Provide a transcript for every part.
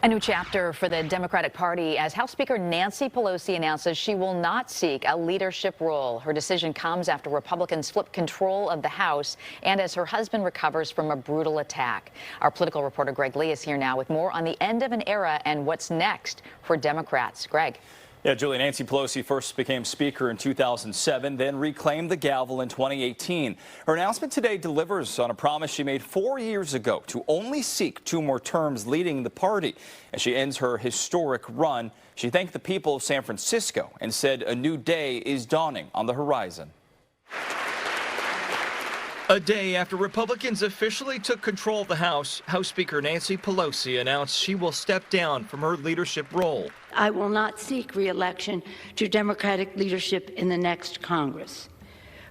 A new chapter for the Democratic Party as House Speaker Nancy Pelosi announces she will not seek a leadership role. Her decision comes after Republicans flip control of the House and as her husband recovers from a brutal attack. Our political reporter Greg Lee is here now with more on the end of an era and what's next for Democrats. Greg. Yeah, Julie, Nancy Pelosi first became Speaker in 2007, then reclaimed the gavel in 2018. Her announcement today delivers on a promise she made 4 years ago to only seek 2 more terms leading the party. As she ends her historic run, she thanked the people of San Francisco and said a new day is dawning on the horizon. A day after Republicans officially took control of the House, House Speaker Nancy Pelosi announced she will step down from her leadership role. I will not seek re-election to Democratic leadership in the next Congress.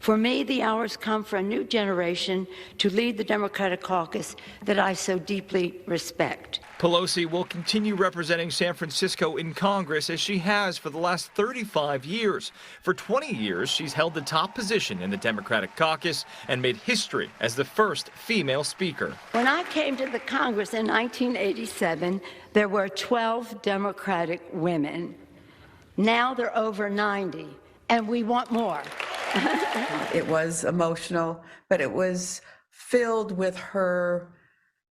For me, the hour's come for a new generation to lead the Democratic caucus that I so deeply respect. Pelosi will continue representing San Francisco in Congress as she has for the last 35 years. For 20 years, she's held the top position in the Democratic caucus and made history as the first female speaker. When I came to the Congress in 1987, there were 12 Democratic women. Now there are over 90, and we want more. It was emotional, but it was filled with her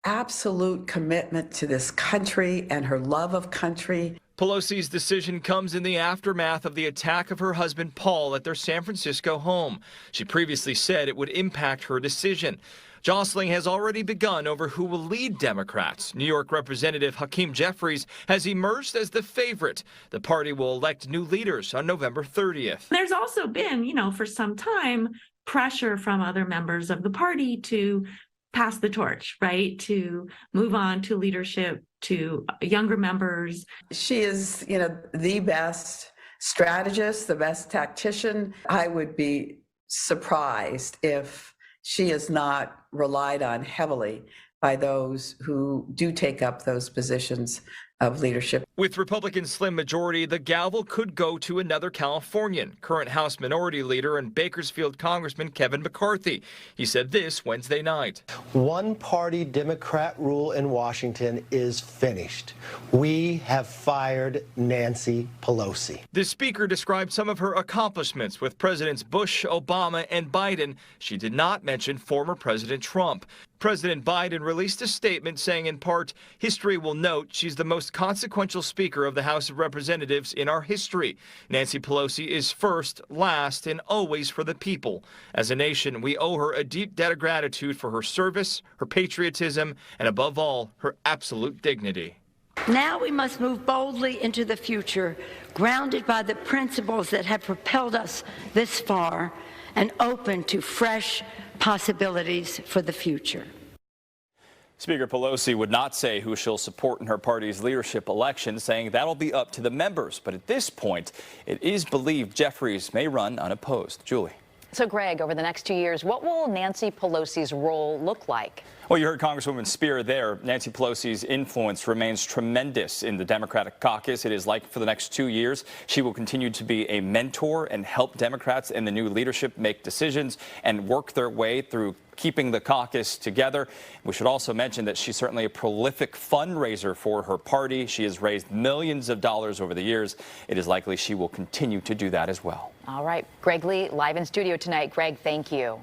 absolute commitment to this country and her love of country. Pelosi's decision comes in the aftermath of the attack of her husband Paul at their San Francisco home. She previously said it would impact her decision. Jostling has already begun over who will lead Democrats. New York Representative Hakeem Jeffries has emerged as the favorite. The party will elect new leaders on November 30th. There's also been, for some time, pressure from other members of the party to pass the torch, right? To move on to leadership, to younger members. She is, the best strategist, the best tactician. I would be surprised if she is not relied on heavily by those who do take up those positions of leadership. With Republicans' slim majority, the gavel could go to another Californian, current House Minority Leader and Bakersfield Congressman Kevin McCarthy. He said this Wednesday night. One-party Democrat rule in Washington is finished. We have fired Nancy Pelosi. The speaker described some of her accomplishments with Presidents Bush, Obama, and Biden. She did not mention former President Trump. President Biden released a statement saying, in part, history will note she's the most consequential Speaker of the House of Representatives in our history. Nancy Pelosi is first, last, and always for the people. As a nation, we owe her a deep debt of gratitude for her service, her patriotism, and above all, her absolute dignity. Now we must move boldly into the future, grounded by the principles that have propelled us this far and open to fresh possibilities for the future. Speaker Pelosi would not say who she'll support in her party's leadership election, saying that'll be up to the members. But at this point, it is believed Jeffries may run unopposed. Julie. So, Greg, over the next 2 years, what will Nancy Pelosi's role look like? Well, you heard Congresswoman Spear there. Nancy Pelosi's influence remains tremendous in the Democratic caucus. It is like for the next 2 years, she will continue to be a mentor and help Democrats and the new leadership make decisions and work their way through keeping the caucus together. We should also mention that she's certainly a prolific fundraiser for her party. She has raised millions of dollars over the years. It is likely she will continue to do that as well. All right. Greg Lee, live in studio tonight. Greg, thank you.